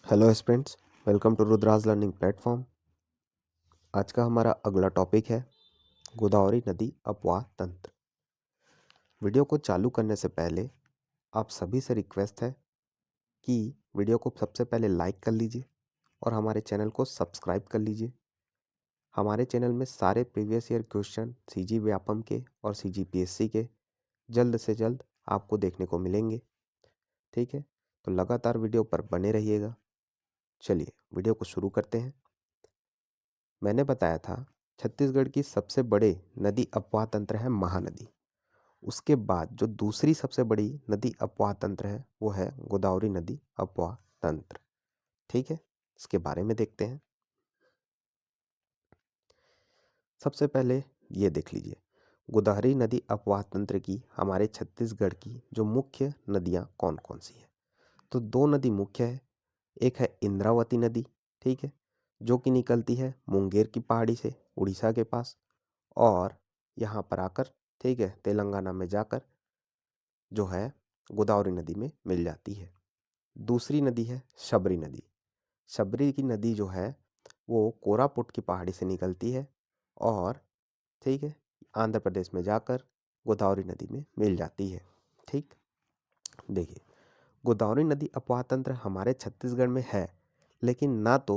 Hello students, welcome to Rudraj learning platform. आज का हमारा अगला टॉपिक है गोदावरी नदी अपवाह तंत्र। वीडियो को चालू करने से पहले आप सभी से रिक्वेस्ट है कि वीडियो को सबसे पहले लाइक कर लीजिए और हमारे चैनल को सब्सक्राइब कर लीजिए। हमारे चैनल में सारे previous year question CG Vyapam के और सीजी पीएससी के जल्द से जल्द आपको देखने को मिलेंगे। ठीक है, तो लगातार वीडियो पर बने रहिएगा। चलिए वीडियो को शुरू करते हैं। मैंने बताया था छत्तीसगढ़ की सबसे बड़े नदी अपवाह तंत्र है महानदी। उसके बाद जो दूसरी सबसे बड़ी नदी अपवाह तंत्र है वो है गोदावरी नदी अपवाह तंत्र। ठीक है, इसके बारे में देखते हैं। सबसे पहले ये देख लीजिए गोदावरी नदी अपवाह तंत्र की हमारे छत्तीसगढ़ की जो मुख्य नदियाँ कौन कौन सी है। तो दो नदी मुख्य है। एक है इंद्रावती नदी, ठीक है, जो कि निकलती है मुंगेर की पहाड़ी से उड़ीसा के पास और यहाँ पर आकर, ठीक है, तेलंगाना में जाकर जो है गोदावरी नदी में मिल जाती है। दूसरी नदी है शबरी नदी। शबरी की नदी जो है वो कोरापुट की पहाड़ी से निकलती है और, ठीक है, आंध्र प्रदेश में जाकर गोदावरी नदी में मिल जाती है। ठीक, देखिए गोदावरी नदी अपवाह तंत्र हमारे छत्तीसगढ़ में है, लेकिन ना तो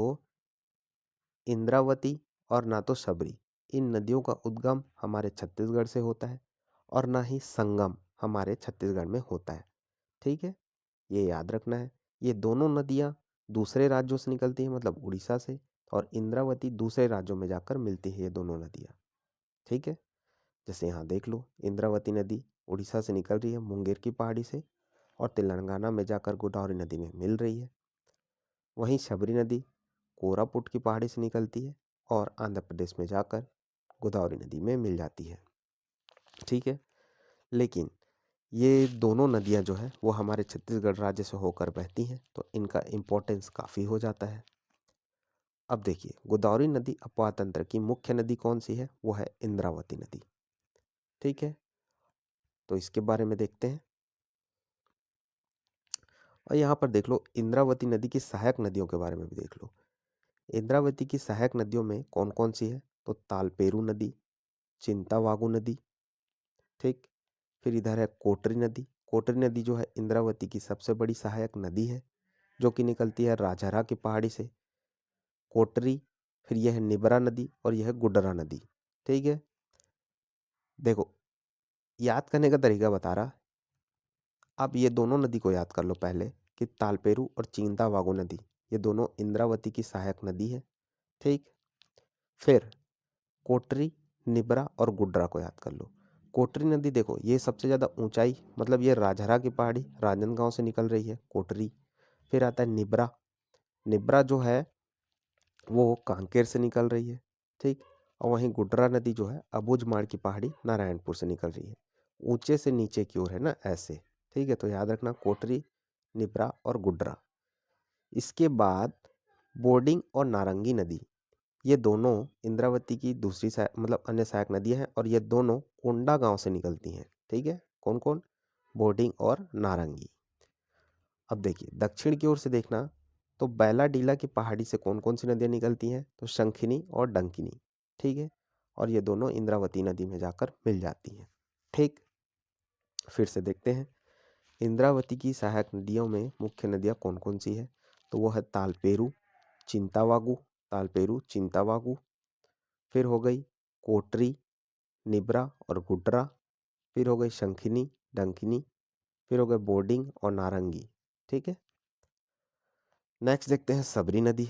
इंद्रावती और ना तो शबरी, इन नदियों का उद्गम हमारे छत्तीसगढ़ से होता है और ना ही संगम हमारे छत्तीसगढ़ में होता है। ठीक है, ये याद रखना है। ये दोनों नदियाँ दूसरे राज्यों से निकलती हैं, मतलब उड़ीसा से, और इंद्रावती दूसरे राज्यों में जाकर मिलती है ये दोनों नदियाँ। ठीक है, जैसे यहाँ देख लो इंद्रावती नदी उड़ीसा से निकल रही है मुंगेर की पहाड़ी से और तेलंगाना में जाकर गोदावरी नदी में मिल रही है। वहीं शबरी नदी कोरापुट की पहाड़ी से निकलती है और आंध्र प्रदेश में जाकर गोदावरी नदी में मिल जाती है। ठीक है, लेकिन ये दोनों नदियाँ जो है वो हमारे छत्तीसगढ़ राज्य से होकर बहती हैं, तो इनका इम्पोर्टेंस काफ़ी हो जाता है। अब देखिए गोदावरी नदी अपवाह तंत्र की मुख्य नदी कौन सी है, वो है इंद्रावती नदी। ठीक है, तो इसके बारे में देखते हैं। और यहाँ पर देख लो इंद्रावती नदी की सहायक नदियों के बारे में भी देख लो। इंद्रावती की सहायक नदियों में कौन कौन सी है, तो तालपेरू नदी, चिंतावागु नदी, ठीक, फिर इधर है कोटरी नदी। कोटरी नदी जो है इंद्रावती की सबसे बड़ी सहायक नदी है, जो कि निकलती है राजहरा की पहाड़ी से। कोटरी, फिर यह है निबरा नदी और यह है गुडरा नदी। ठीक है, देखो याद करने का तरीका बता रहा। आप ये दोनों नदी को याद कर लो पहले कि तालपेरू और चिंतावागु नदी ये दोनों इंद्रावती की सहायक नदी है। ठीक, फिर कोटरी, निबरा और गुडरा को याद कर लो। कोटरी नदी देखो ये सबसे ज़्यादा ऊंचाई, मतलब ये राजहरा की पहाड़ी राजनांदगांव से निकल रही है कोटरी। फिर आता है निबरा। निबरा जो है वो कांकेर से निकल रही है। ठीक, और वहीं गुडरा नदी जो है अबूझमाड़ की पहाड़ी नारायणपुर से निकल रही है। ऊंचे से नीचे की ओर है ना, ऐसे। ठीक है, तो याद रखना कोटरी, निबरा और गुडरा। इसके बाद बोर्डिंग और नारंगी नदी, ये दोनों इंद्रावती की दूसरी मतलब अन्य सहायक नदियां हैं और ये दोनों कोंडा गांव से निकलती हैं। ठीक है, कौन कौन, बोर्डिंग और नारंगी। अब देखिए दक्षिण की ओर से देखना तो बैलाडीला की पहाड़ी से कौन कौन सी नदियाँ निकलती हैं, तो शंखिनी और डंकिनी। ठीक है, और ये दोनों इंद्रावती नदी में जाकर मिल जाती हैं। ठीक, फिर से देखते हैं इंद्रावती की सहायक नदियों में मुख्य नदियाँ कौन कौन सी है, तो वो है तालपेरू, चिंतावागु, तालपेरू चिंतावागु, फिर हो गई कोटरी, निबरा और गुडरा, फिर हो गई शंखिनी, डंकिनी, फिर हो गए बोर्डिंग और नारंगी। ठीक है, नेक्स्ट देखते हैं सबरी नदी।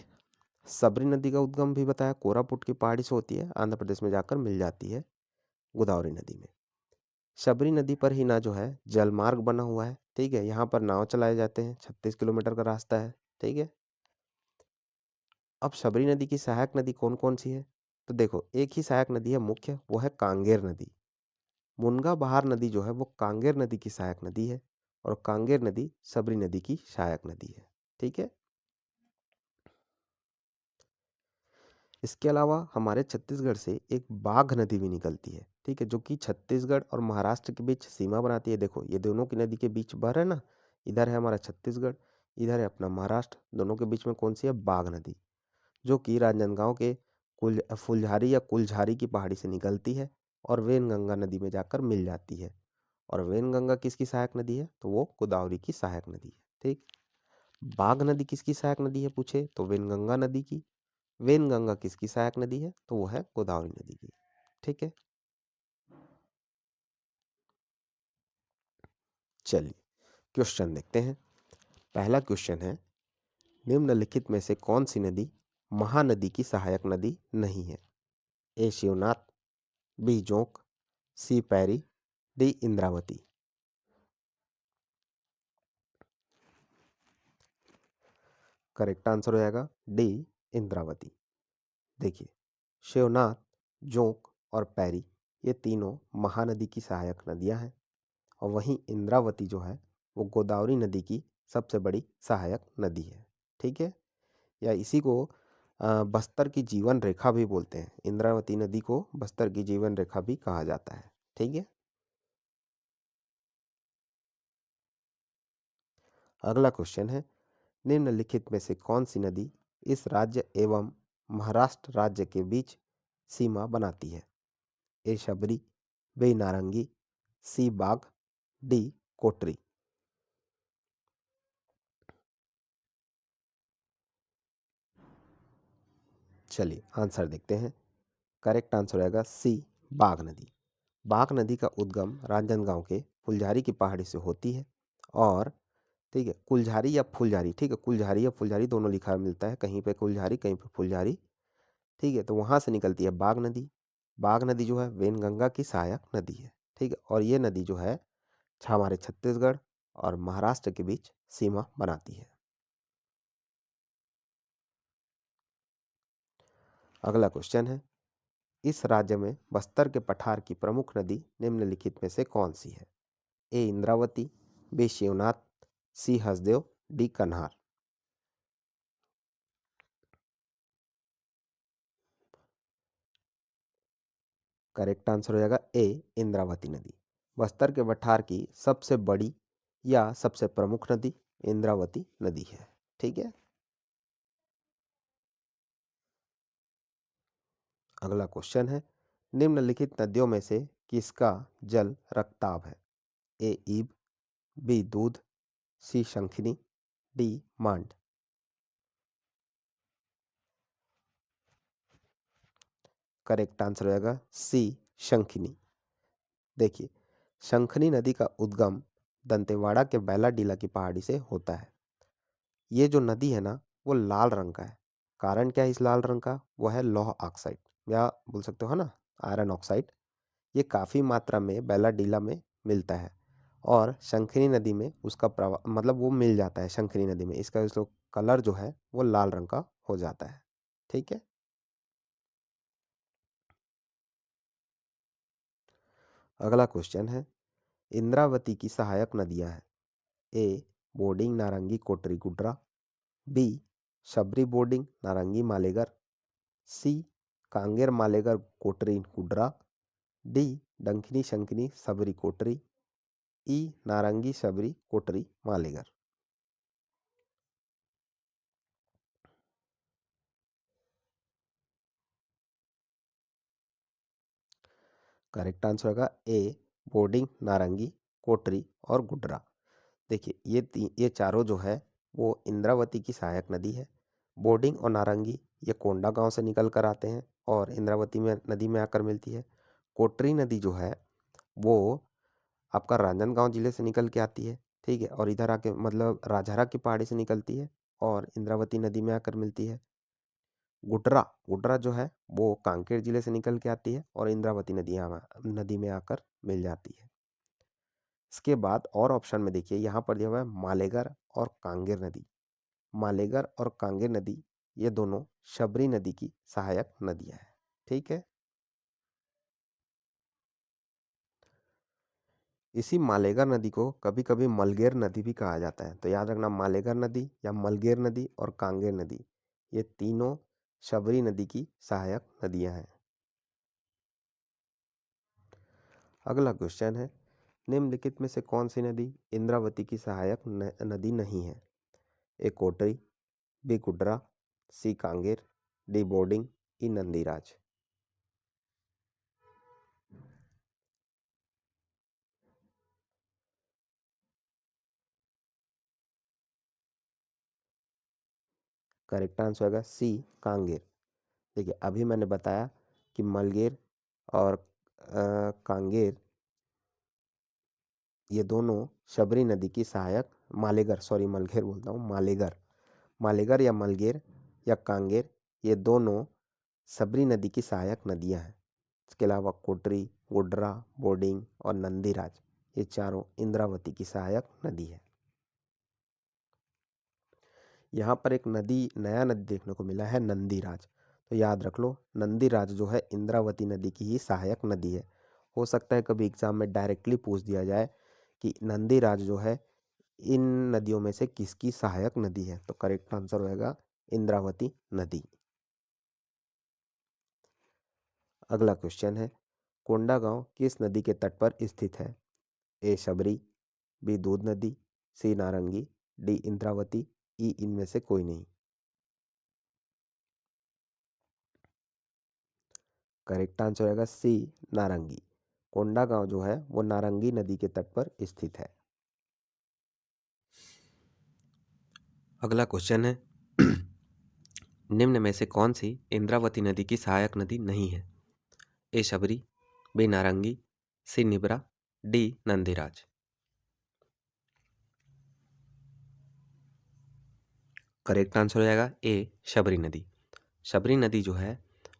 सबरी नदी का उद्गम भी बताया कोरापुट की पहाड़ी से होती है, आंध्र प्रदेश में जाकर मिल जाती है गोदावरी नदी में। शबरी नदी पर ही ना जो है जलमार्ग बना हुआ है। ठीक है, यहाँ पर नाव चलाए जाते हैं, 36 किलोमीटर का रास्ता है। ठीक है, अब शबरी नदी की सहायक नदी कौन कौन सी है, तो देखो एक ही सहायक नदी है मुख्य, वो है कांगेर नदी। मुनगा बहार नदी जो है वो कांगेर नदी की सहायक नदी है और कांगेर नदी शबरी नदी की सहायक नदी है। ठीक है, इसके अलावा हमारे छत्तीसगढ़ से एक बाघ नदी भी निकलती है। ठीक है, जो कि छत्तीसगढ़ और महाराष्ट्र के बीच सीमा बनाती है। देखो ये दोनों की नदी के बीच बह रहा है ना, इधर है हमारा छत्तीसगढ़, इधर है अपना महाराष्ट्र, दोनों के बीच में कौन सी है? बाघ नदी, जो कि राजनांदगांव के फुलझारी या कुलझारी की पहाड़ी से निकलती है और वेनगंगा नदी में जाकर मिल जाती है। और वेनगंगा किसकी सहायक नदी है? तो वो गोदावरी की सहायक नदी है। ठीक। बाघ नदी किसकी सहायक नदी है पूछे तो वेनगंगा नदी की। वेनगंगा किसकी सहायक नदी है? तो वो है गोदावरी नदी की। ठीक है, चलिए क्वेश्चन देखते हैं। पहला क्वेश्चन है, निम्नलिखित में से कौन सी नदी महानदी की सहायक नदी नहीं है? ए शिवनाथ, बी जोंक, सी पैरी, डी इंद्रावती। करेक्ट आंसर हो जाएगा डी इंद्रावती। देखिए, शिवनाथ, जोंक और पैरी ये तीनों महानदी की सहायक नदियां हैं और वहीं इंद्रावती जो है वो गोदावरी नदी की सबसे बड़ी सहायक नदी है। ठीक है, या इसी को बस्तर की जीवन रेखा भी बोलते हैं। इंद्रावती नदी को बस्तर की जीवन रेखा भी कहा जाता है। ठीक है, अगला क्वेश्चन है, निम्नलिखित में से कौन सी नदी इस राज्य एवं महाराष्ट्र राज्य के बीच सीमा बनाती है? ए शबरी, बी नारंगी, सी बाघ, डी कोटरी। चलिए आंसर देखते हैं। करेक्ट आंसर रहेगा सी बाघ नदी। बाघ नदी का उद्गम रांजनगांव के फुलझारी की पहाड़ी से होती है और ठीक है, कुलझारी या फुलझारी, ठीक है, कुलझारी या फुलझारी दोनों लिखा मिलता है, कहीं पे कुलझारी कहीं पे फुलझारी। ठीक है, तो वहां से निकलती है बाघ नदी। बाघ नदी जो है वेनगंगा की सहायक नदी है। ठीक है, और ये नदी जो है हमारे छत्तीसगढ़ और महाराष्ट्र के बीच सीमा बनाती है। अगला क्वेश्चन है, इस राज्य में बस्तर के पठार की प्रमुख नदी निम्नलिखित में से कौन सी है? ए इंद्रावती, बी शिवनाथ, सी हसदेव, डी कन्हार। करेक्ट आंसर हो जाएगा ए इंद्रावती नदी। बस्तर के पठार की सबसे बड़ी या सबसे प्रमुख नदी इंद्रावती नदी है। ठीक है, अगला क्वेश्चन है, निम्नलिखित नदियों में से किसका जल रक्ताभ है? ए ईब, बी दूध, सी शंखिनी, डी मांड। करेक्ट आंसर हो जाएगा सी शंखिनी। देखिए, शंखनी नदी का उद्गम दंतेवाड़ा के बैलाडीला की पहाड़ी से होता है। ये जो नदी है ना वो लाल रंग का है। कारण क्या है इस लाल रंग का? वो है लौह ऑक्साइड, या बोल सकते हो है ना आयरन ऑक्साइड। ये काफ़ी मात्रा में बैलाडीला में मिलता है और शंखनी नदी में उसका प्रवाह मतलब वो मिल जाता है शंखनी नदी में, इसका जो कलर जो है वो लाल रंग का हो जाता है। ठीक है, अगला क्वेश्चन है, इंद्रावती की सहायक नदियां हैं। ए बोर्डिंग नारंगी कोटरी गुड्रा, बी शबरी बोर्डिंग नारंगी मालेगर, सी कांगेर मालेगर कोटरी गुड्रा, डी डंकिनी शंकिनी सबरी कोटरी, ई नारंगी शबरी कोटरी मालेगर। करेक्ट आंसर होगा ए बोर्डिंग नारंगी कोटरी और गुड्रा। देखिए, ये चारों जो है वो इंद्रावती की सहायक नदी है। बोर्डिंग और नारंगी ये कोंडा गांव से निकल कर आते हैं और इंद्रावती में नदी में आकर मिलती है। कोटरी नदी जो है वो आपका रांजनगांव जिले से निकल के आती है। ठीक है, और इधर आके मतलब राजहरा की पहाड़ी से निकलती है और इंद्रावती नदी में आकर मिलती है। गुड्रा गुड्रा जो है वो कांकेर जिले से निकल के आती है और इंद्रावती नदी में आकर मिल जाती है। इसके बाद और ऑप्शन में देखिए, यहाँ पर दिया हुआ है मालेगर और कांगेर नदी। मालेगर और कांगेर नदी ये दोनों शबरी नदी की सहायक नदियां हैं। ठीक है, इसी मालेगर नदी को कभी कभी मलगेर नदी भी कहा जाता है, तो याद रखना मालेगर नदी या मलगेर नदी और कांगेर नदी ये तीनों शबरी नदी की सहायक नदियां हैं। अगला क्वेश्चन है, निम्नलिखित में से कौन सी नदी इंद्रावती की सहायक नदी नहीं है? ए कोटरी, बी गुड्रा, सी कांगेर, डी बोर्डिंग, ई नंदीराज। करेक्ट आंसर होगा सी कांगेर। देखिए अभी मैंने बताया कि मलगेर और कांगेर ये दोनों शबरी नदी की सहायक, मालेगर, सॉरी मलगेर बोलता हूँ, मालेगर, मालेगर या मलगेर या कांगेर, ये दोनों शबरी नदी की सहायक नदियाँ हैं। इसके अलावा कोटरी, गुड्रा, बोर्डिंग और नंदीराज, ये चारों इंद्रावती की सहायक नदी है। यहाँ पर एक नदी, नया नदी देखने को मिला है, नंदीराज। तो याद रख लो, नंदीराज जो है इंद्रावती नदी की ही सहायक नदी है। हो सकता है कभी एग्जाम में डायरेक्टली पूछ दिया जाए कि नंदीराज जो है इन नदियों में से किसकी सहायक नदी है, तो करेक्ट आंसर होगा इंद्रावती नदी। अगला क्वेश्चन है, कोंडागांव किस नदी के तट पर स्थित है? ए शबरी, बी दूध नदी, सी नारंगी, डी इंद्रावती, ई इनमें से कोई नहीं। करेक्ट आंसर होगा सी नारंगी। कोंडागांव जो है वो नारंगी नदी के तट पर स्थित है। अगला क्वेश्चन है, निम्न में से कौन सी इंद्रावती नदी की सहायक नदी नहीं है? ए शबरी, बी नारंगी, सी Nibra, D Nandiraj. Correct answer हो जाएगा ए शबरी नदी। शबरी नदी जो है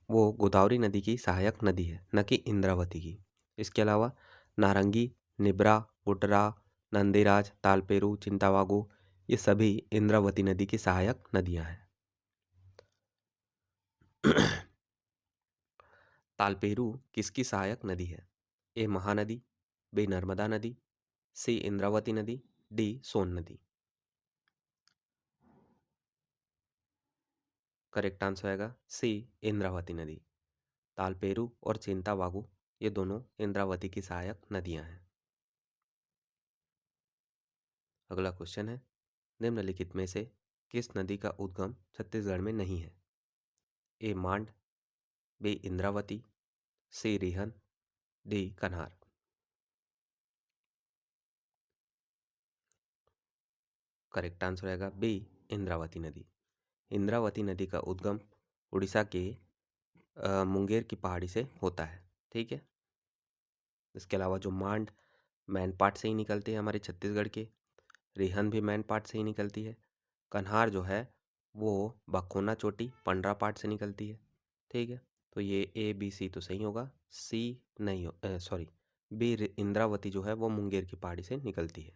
वो गोदावरी नदी की सहायक नदी है, न कि इंद्रावती की। इसके अलावा नारंगी, निब्रा, गुटरा, नंदीराज, तालपेरू, चिंतावागु, ये सभी इंद्रावती नदी की सहायक नदियां हैं। तालपेरू किसकी सहायक नदी है? ए महानदी, बी नर्मदा नदी, सी इंद्रावती नदी, डी सोन नदी। करेक्ट आंसर आएगा सी इंद्रावती नदी। तालपेरू और चिंतावागु ये दोनों इंद्रावती की सहायक नदियां हैं। अगला क्वेश्चन है, निम्नलिखित में से किस नदी का उद्गम छत्तीसगढ़ में नहीं है? ए मांड, बी इंद्रावती, सी रिहन, डी कन्हार। करेक्ट आंसर आएगा बी इंद्रावती नदी। इंद्रावती नदी का उद्गम उड़ीसा के मुंगेर की पहाड़ी से होता है। ठीक है। इसके अलावा जो मांड मैनपाट से ही निकलती है हमारे छत्तीसगढ़ के, रिहन भी मैनपाट से ही निकलती है, कन्हार जो है वो बखोना चोटी पंडरा पाट से निकलती है। ठीक है, तो ये ए बी सी तो सही होगा, सी नहीं हो, सॉरी, बी इंद्रावती जो है वो मुंगेर की पहाड़ी से निकलती है।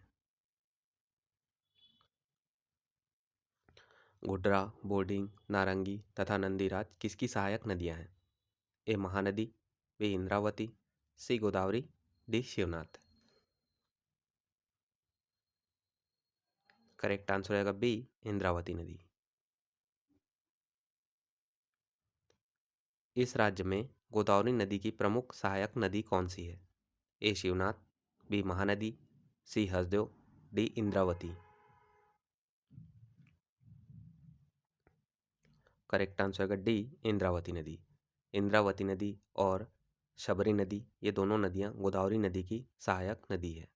गुड्रा, बोर्डिंग, नारंगी तथा नंदीराज किसकी सहायक नदियां हैं? A Mahanadi, B Indravati, C Godavari, D Shivnath. Correct answer रहेगा बी इंद्रावती नदी। इस राज्य में गोदावरी नदी की प्रमुख सहायक नदी कौन सी है? A Shivnath, B Mahanadi, C Hasdeo, D Indravati. Correct answer होगा डी इंद्रावती नदी। इंद्रावती नदी और शबरी नदी ये दोनों नदियां गोदावरी नदी की सहायक नदी है।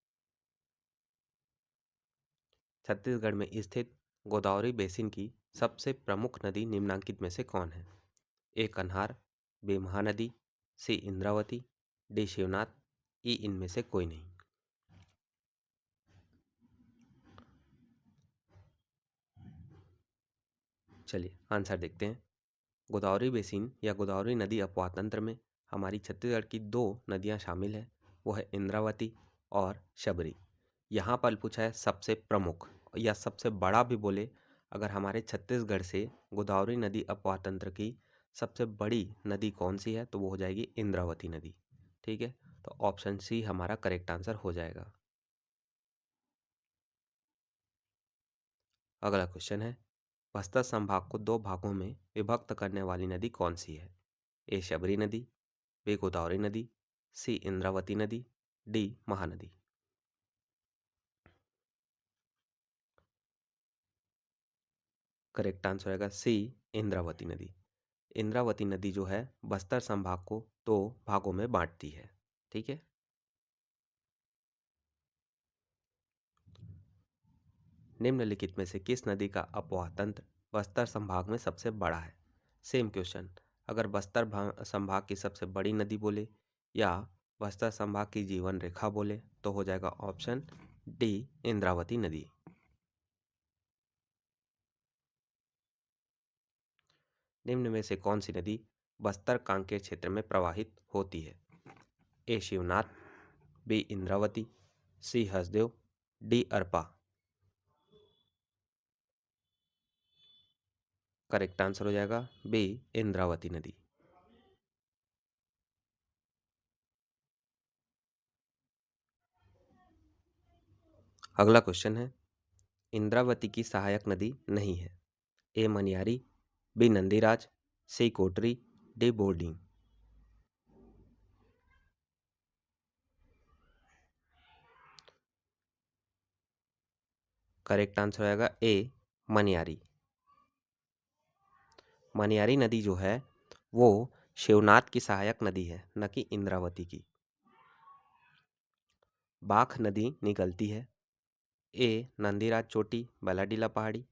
छत्तीसगढ़ में स्थित गोदावरी बेसिन की सबसे प्रमुख नदी निम्नलिखित में से कौन है? ए कन्हार, बी महानदी, सी इंद्रावती, डी शिवनाथ, ई इनमें से कोई नहीं। चलिए आंसर देखते हैं। गोदावरी बेसिन या गोदावरी नदी अपवाह तंत्र में हमारी छत्तीसगढ़ की दो नदियां शामिल हैं, वो है इंद्रावती और शबरी। यहाँ पर पूछा है सबसे प्रमुख या सबसे बड़ा भी बोले, अगर हमारे छत्तीसगढ़ से गोदावरी नदी अपवाह तंत्र की सबसे बड़ी नदी कौन सी है तो वो हो जाएगी इंद्रावती नदी। ठीक है, तो ऑप्शन सी हमारा करेक्ट आंसर हो जाएगा। अगला क्वेश्चन है, बस्तर संभाग को दो भागों में विभक्त करने वाली नदी कौन सी है? ए शबरी नदी, बी गोदावरी नदी, सी इंद्रावती नदी, डी महानदी। करेक्ट आंसर आएगा सी, इंद्रावती नदी। इंद्रावती नदी जो है बस्तर संभाग को दो भागों में बांटती है। ठीक है। निम्नलिखित में से किस नदी का अपवाह तंत्र बस्तर संभाग में सबसे बड़ा है? Same question. अगर संभाग की सबसे बड़ी नदी बोले या बस्तर संभाग की जीवन रेखा बोले तो हो जाएगा ऑप्शन डी, इंद्रावती नदी। निम्न में से कौन सी नदी बस्तर कांकेर क्षेत्र में प्रवाहित होती है? A Shivnath, B Indravati, C Hasdeo, D Arpa. Correct answer हो जाएगा बी, इंद्रावती नदी। अगला क्वेश्चन है, इंद्रावती की सहायक नदी नहीं है। ए मनियारी, बी नंदीराज, सी कोटरी, डी बोर्डिंग। करेक्ट आंसर आएगा ए, मनियारी। मनियारी नदी जो है वो शिवनाथ की सहायक नदी है, न कि इंद्रावती की। बाख नदी निकलती है ए नंदीराज चोटी बैलाडीला पहाड़ी,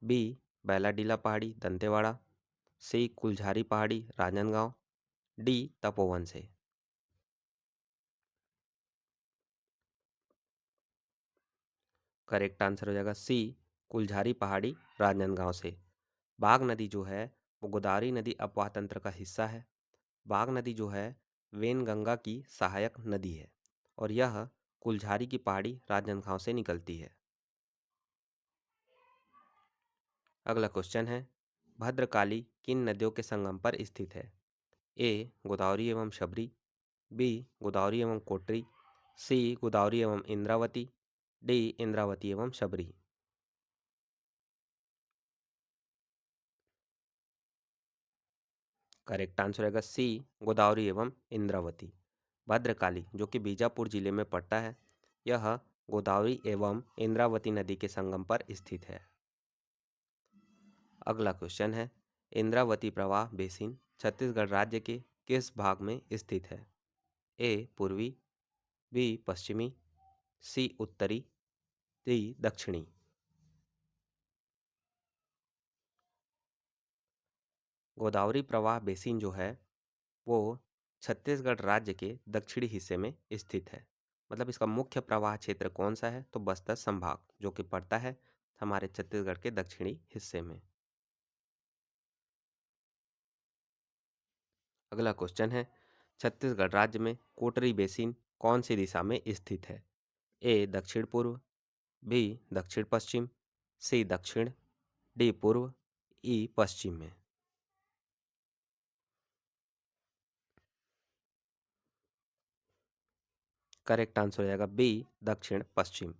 बी बैलाडीला पहाड़ी दंतेवाड़ा, सी कुलझारी पहाड़ी राजनांदगांव, डी तपोवन से। करेक्ट आंसर हो जाएगा सी, कुलझारी पहाड़ी राजनांदगांव से। बाघ नदी जो है वो गोदावरी नदी अपवाह तंत्र का हिस्सा है। बाघ नदी जो है वेनगंगा की सहायक नदी है और यह कुलझारी की पहाड़ी राजनांदगांव से निकलती है। अगला क्वेश्चन है, भद्रकाली किन नदियों के संगम पर स्थित है? ए गोदावरी एवं शबरी, बी गोदावरी एवं कोटरी, सी गोदावरी एवं इंद्रावती, डी इंद्रावती एवं शबरी। करेक्ट आंसर रहेगा सी, गोदावरी एवं इंद्रावती। भद्रकाली जो कि बीजापुर जिले में पड़ता है, यह गोदावरी एवं इंद्रावती नदी के संगम पर स्थित है। अगला क्वेश्चन है, इंद्रावती प्रवाह बेसिन छत्तीसगढ़ राज्य के किस भाग में स्थित है? ए पूर्वी, बी पश्चिमी, सी उत्तरी, डी दक्षिणी। गोदावरी प्रवाह बेसिन जो है वो छत्तीसगढ़ राज्य के दक्षिणी हिस्से में स्थित है। मतलब इसका मुख्य प्रवाह क्षेत्र कौन सा है? तो बस्तर संभाग जो कि पड़ता है हमारे छत्तीसगढ़ के दक्षिणी हिस्से में। अगला क्वेश्चन है, छत्तीसगढ़ राज्य में कोटरी बेसिन कौन सी दिशा में स्थित है? ए दक्षिण पूर्व, बी दक्षिण पश्चिम, सी दक्षिण, डी पूर्व, ई पश्चिम में। करेक्ट आंसर हो जाएगा बी, दक्षिण पश्चिम।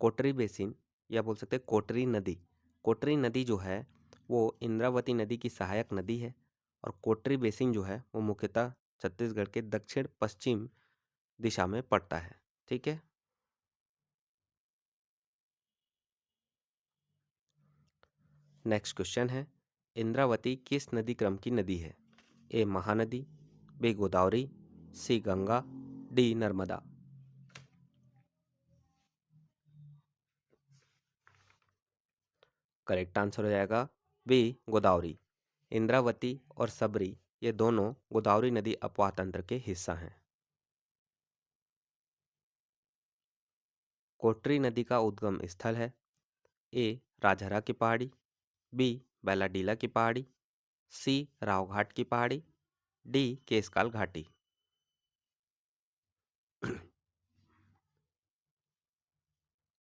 कोटरी बेसिन या बोल सकते हैं कोटरी नदी। कोटरी नदी जो है वो इंद्रावती नदी की सहायक नदी है और कोटरी बेसिन जो है वो मुख्यतः छत्तीसगढ़ के दक्षिण पश्चिम दिशा में पड़ता है। ठीक है। नेक्स्ट क्वेश्चन है, इंद्रावती किस नदी क्रम की नदी है? A Mahanadi, B Godavari, C Ganga, D Narmada. Correct answer हो जाएगा बी, गोदावरी। इंद्रावती और सबरी ये दोनों गोदावरी नदी अपवाह तंत्र के हिस्सा हैं। कोटरी नदी का उद्गम स्थल है ए राजहरा की पहाड़ी, बी बैलाडीला की पहाड़ी, सी रावघाट की पहाड़ी, डी केसकाल घाटी।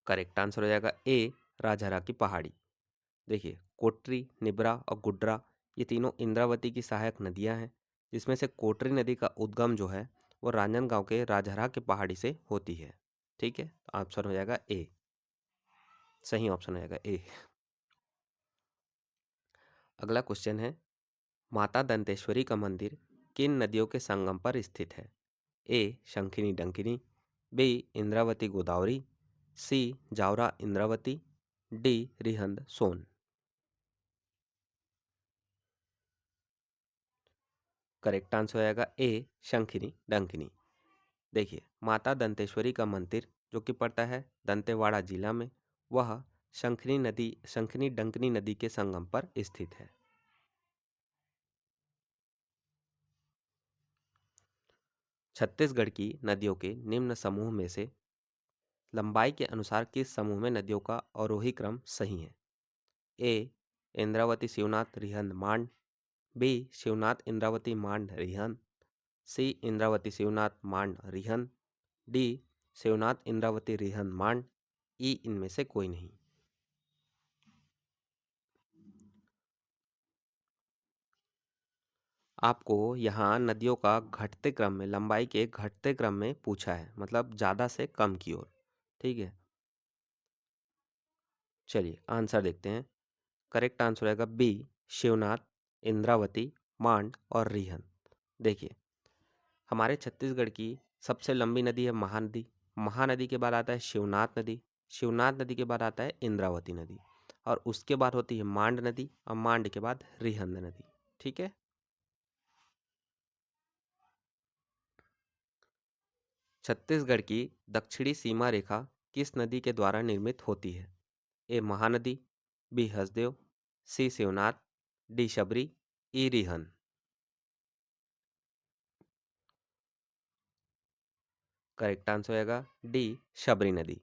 करेक्ट आंसर हो जाएगा ए, राजहरा की पहाड़ी। देखिए कोटरी, निबरा और गुड्रा ये तीनों इंद्रावती की सहायक नदियां हैं, जिसमें से कोटरी नदी का उद्गम जो है वो रांजनगांव के राजहरा के पहाड़ी से होती है। ठीक है, तो ऑप्शन हो जाएगा ए, सही ऑप्शन हो जाएगा ए। अगला क्वेश्चन है, माता दंतेश्वरी का मंदिर किन नदियों के संगम पर स्थित है? ए शंखिनी डंकिनी, बी इंद्रावती गोदावरी, सी जावरा इंद्रावती, डी रिहंद सोन। करेक्ट आंसर हो जाएगा ए, शंखिनी डंकिनी। देखिए, माता दंतेश्वरी का मंदिर जो कि पड़ता है दंतेवाड़ा जिला में, वह शंखिनी डंकिनी नदी के संगम पर स्थित है। छत्तीसगढ़ की नदियों के निम्न समूह में से लंबाई के अनुसार किस समूह में नदियों का अवरोही क्रम सही है? ए, इंद्रावती शिवनाथ रिहंद मांड। बी, शिवनाथ इंद्रावती मांड रिहंद। सी, इंद्रावती शिवनाथ मांड रिहंद। डी, शिवनाथ इंद्रावती रिहंद मांड। ई, इनमें से कोई नहीं। आपको यहाँ नदियों का घटते क्रम में, लंबाई के घटते क्रम में पूछा है, मतलब ज़्यादा से कम की ओर। ठीक है, चलिए आंसर देखते हैं। करेक्ट आंसर रहेगा बी, शिवनाथ, इंद्रावती, मांड और रिहन। देखिए, हमारे छत्तीसगढ़ की सबसे लंबी नदी है महानदी। महानदी के बाद आता है शिवनाथ नदी। शिवनाथ नदी के बाद आता है इंद्रावती नदी, और उसके बाद होती है मांड नदी, और मांड के बाद रिहंद नदी। ठीक है, छत्तीसगढ़ की दक्षिणी सीमा रेखा किस नदी के द्वारा निर्मित होती है? A, Mahanadi. B, Hasdeo. C, Shivnath. D, Shabari. E, Rihand. Correct answer होगा डी, शबरी नदी।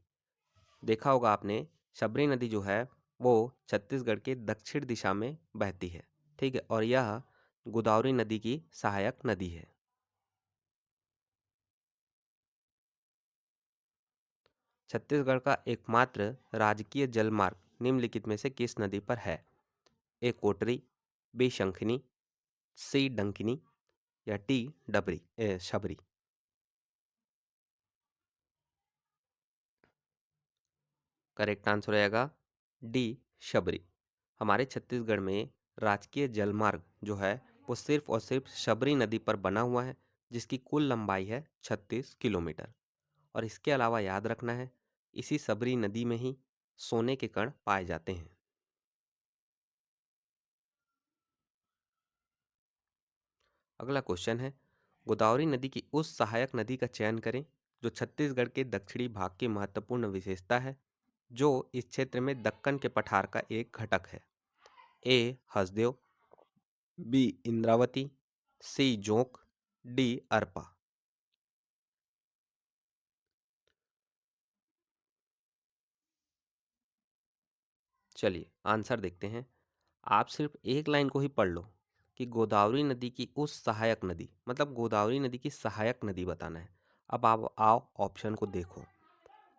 देखा होगा आपने, शबरी नदी जो है वो छत्तीसगढ़ के दक्षिण दिशा में बहती है। ठीक है, और यह गोदावरी नदी की सहायक नदी है। छत्तीसगढ़ का एकमात्र राजकीय जलमार्ग निम्नलिखित में से किस नदी पर है? ए, कोटरी। बी, शंखिनी। सी, डंकिनी। या टी, शबरी। करेक्ट आंसर रहेगा डी, शबरी। हमारे छत्तीसगढ़ में राजकीय जलमार्ग जो है वो सिर्फ और सिर्फ शबरी नदी पर बना हुआ है, जिसकी कुल लंबाई है 36 किलोमीटर। और इसके अलावा याद रखना है, इसी शबरी नदी में ही सोने के कण पाए जाते हैं। अगला क्वेश्चन है, गोदावरी नदी की उस सहायक नदी का चयन करें जो छत्तीसगढ़ के दक्षिणी भाग की महत्वपूर्ण विशेषता है, जो इस क्षेत्र में दक्कन के पठार का एक घटक है। ए, हसदेव। बी, इंद्रावती। सी, जोंक। डी, अरपा। चलिए आंसर देखते हैं। आप सिर्फ एक लाइन को ही पढ़ लो कि गोदावरी नदी की उस सहायक नदी, मतलब गोदावरी नदी की सहायक नदी बताना है। अब आप आओ ऑप्शन को देखो।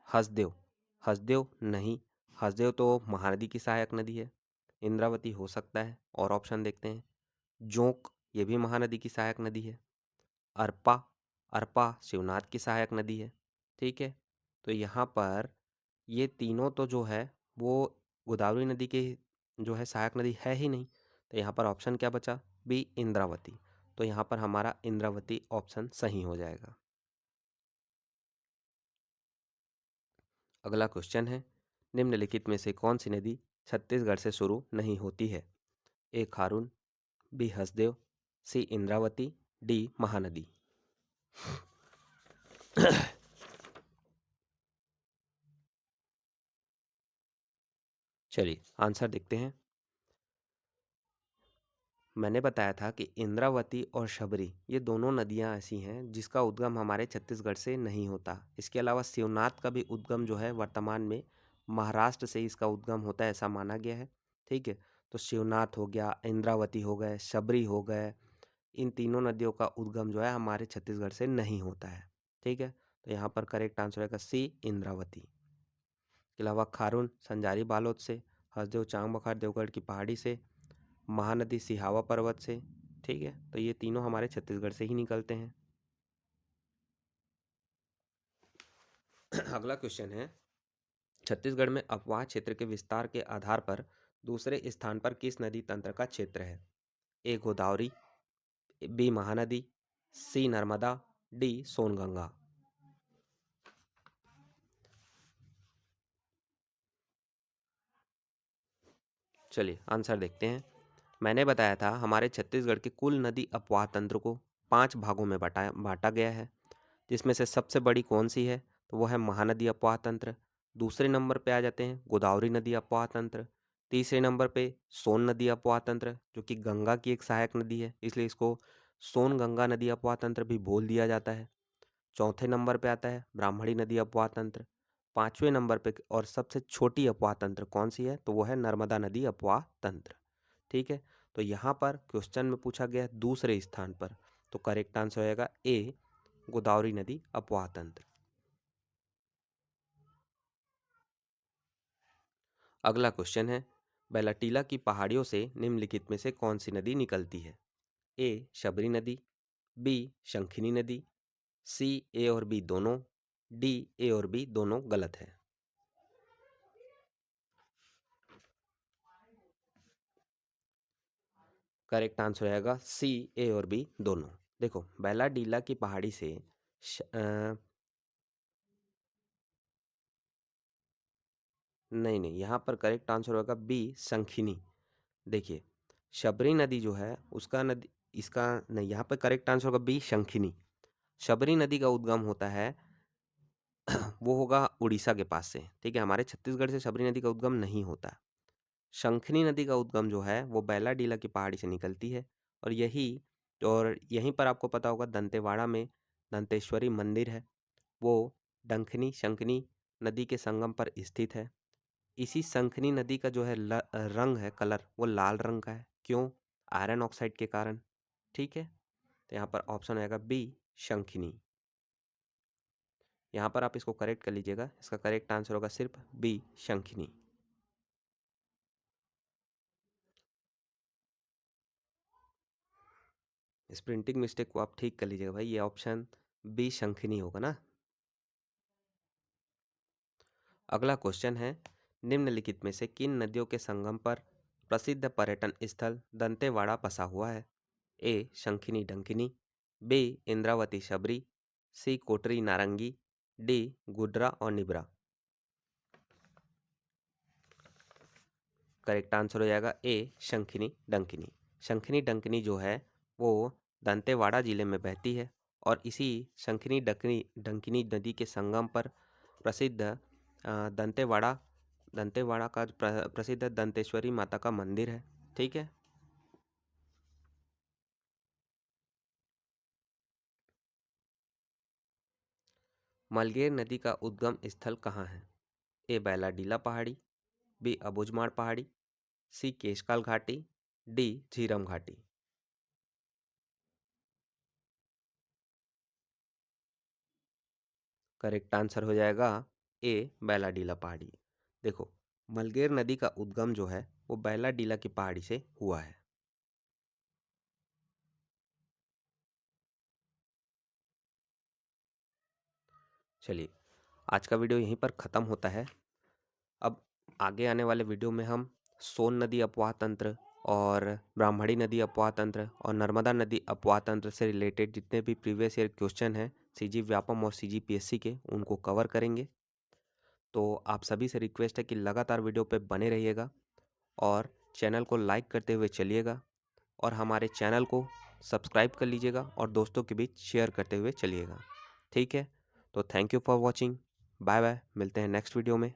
हसदेव, हसदेव नहीं, हसदेव तो महानदी की सहायक नदी है। इंद्रावती हो सकता है, और ऑप्शन देखते हैं। जोंक, ये भी महानदी की सहायक नदी है। अरपा, अरपा शिवनाथ की सहायक नदी है। ठीक है, तो यहाँ पर ये तीनों तो जो है वो गोदावरी नदी के जो है सहायक नदी है ही नहीं। तो यहाँ पर ऑप्शन क्या बचा? बी, इंद्रावती। तो यहाँ पर हमारा इंद्रावती ऑप्शन सही हो जाएगा। अगला क्वेश्चन है, निम्नलिखित में से कौन सी नदी छत्तीसगढ़ से शुरू नहीं होती है? ए, खारून। बी, हसदेव। सी, इंद्रावती। डी, महानदी। चलिए आंसर देखते हैं। मैंने बताया था कि इंद्रावती और शबरी ये दोनों नदियां ऐसी हैं जिसका उद्गम हमारे छत्तीसगढ़ से नहीं होता। इसके अलावा शिवनाथ का भी उद्गम जो है वर्तमान में महाराष्ट्र से इसका उद्गम होता है, ऐसा माना गया है। ठीक है, तो शिवनाथ हो गया, इंद्रावती हो गए, शबरी हो गए, इन तीनों नदियों का उद्गम जो है हमारे छत्तीसगढ़ से नहीं होता है। ठीक है, तो यहाँ पर करेक्ट आंसर रहेगा सी, इंद्रावती। के अलावा खारून संजारी बालोद से, हसदेव चांग बखार देवगढ़ की पहाड़ी से, महानदी सिहावा पर्वत से। ठीक है, तो ये तीनों हमारे छत्तीसगढ़ से ही निकलते हैं। अगला क्वेश्चन है, छत्तीसगढ़ में अपवाह क्षेत्र के विस्तार के आधार पर दूसरे स्थान पर किस नदी तंत्र का क्षेत्र है? ए, गोदावरी। बी, महानदी। सी, नर्मदा। डी, सोनगंगा। चलिए आंसर देखते हैं। मैंने बताया था हमारे छत्तीसगढ़ के कुल नदी अपवाह तंत्र को 5 भागों में बांटा गया है, जिसमें से सबसे बड़ी कौन सी है, तो वो है महानदी अपवाह तंत्र। दूसरे नंबर पे आ जाते हैं गोदावरी नदी अपवाह तंत्र। तीसरे नंबर पे सोन नदी अपवाह तंत्र, जो कि गंगा की एक सहायक नदी है, इसलिए इसको सोन गंगा नदी अपवाह तंत्र भी बोल दिया जाता है। चौथे नंबर पे आता है ब्राह्मणी नदी अपवाह तंत्र। पांचवें नंबर पे और सबसे छोटी अपवाह तंत्र कौन सी है, तो वो है नर्मदा नदी अपवाह तंत्र। ठीक है, तो यहाँ पर क्वेश्चन में पूछा गया है दूसरे स्थान पर, तो करेक्ट आंसर होगा ए, गोदावरी नदी अपवाह तंत्र। अगला क्वेश्चन है, बैलाटीला की पहाड़ियों से निम्नलिखित में से कौन सी नदी निकलती है? ए शबरी नदी, बी शंखिनी नदी, सी ए और बी दोनों, डी ए और बी दोनों गलत है। करेक्ट आंसर आएगा सी ए और बी दोनों। देखो बैलाडीला की पहाड़ी से नहीं, यहाँ पर करेक्ट आंसर होगा बी शंखिनी। देखिए शबरी नदी जो है उसका नदी, इसका नहीं, यहाँ पर करेक्ट आंसर होगा बी शंखिनी। शबरी नदी का उद्गम होता है वो होगा उड़ीसा के पास से। ठीक है, हमारे छत्तीसगढ़ से शबरी नदी का उद्गम नहीं होता। शंखिनी नदी का उद्गम जो है वो बैलाडीला की पहाड़ी से निकलती है, और यहीं पर आपको पता होगा दंतेवाड़ा में दंतेश्वरी मंदिर है, वो डंखनी शंखनी नदी के संगम पर स्थित है। इसी शंखनी नदी का जो है रंग है, कलर, वो लाल रंग का है। क्यों? आयरन ऑक्साइड के कारण। ठीक है, तो यहाँ पर ऑप्शन आएगा बी शंखिनी। यहाँ पर आप इसको करेक्ट कर लीजिएगा, इसका करेक्ट आंसर होगा सिर्फ बी शंखिनी। इस प्रिंटिंग मिस्टेक को आप ठीक कर लीजिएगा भाई, ये ऑप्शन बी शंखिनी होगा ना। अगला क्वेश्चन है, निम्नलिखित में से किन नदियों के संगम पर प्रसिद्ध पर्यटन स्थल दंतेवाड़ा बसा हुआ है? ए शंखिनी डंकिनी, बी इंद्रावती शबरी, सी कोटरी नारंगी, डी गुड्रा और निब्रा। करेक्ट आंसर हो जाएगा ए शंखिनी डंकिनी। शंखिनी डंकिनी जो है वो दंतेवाड़ा जिले में बहती है, और इसी शंखिनी डंकिनी डंकिनी नदी के संगम पर प्रसिद्ध दंतेवाड़ा दंतेवाड़ा का प्रसिद्ध दंतेश्वरी माता का मंदिर है। ठीक है, मलगेर नदी का उद्गम स्थल कहाँ है? ए बैलाडीला पहाड़ी, बी अबुझमाड़ पहाड़ी, सी केशकाल घाटी, डी झीरम घाटी। करेक्ट आंसर हो जाएगा ए बैलाडीला पहाड़ी। देखो मलगेर नदी का उद्गम जो है वो बैलाडीला की पहाड़ी से हुआ है। चलिए आज का वीडियो यहीं पर ख़त्म होता है। अब आगे आने वाले वीडियो में हम सोन नदी अपवाह तंत्र और ब्राह्मणी नदी अपवाह तंत्र और नर्मदा नदी अपवाह तंत्र से रिलेटेड जितने भी प्रीवियस ईयर क्वेश्चन हैं सीजी व्यापम और सीजी पीएससी के, उनको कवर करेंगे। तो आप सभी से रिक्वेस्ट है कि लगातार वीडियो पे बने रहिएगा और चैनल को लाइक करते हुए चलिएगा, और हमारे चैनल को सब्सक्राइब कर लीजिएगा और दोस्तों के बीच शेयर करते हुए चलिएगा। ठीक है, तो thank you for watching, bye bye, मिलते हैं नेक्स्ट वीडियो में।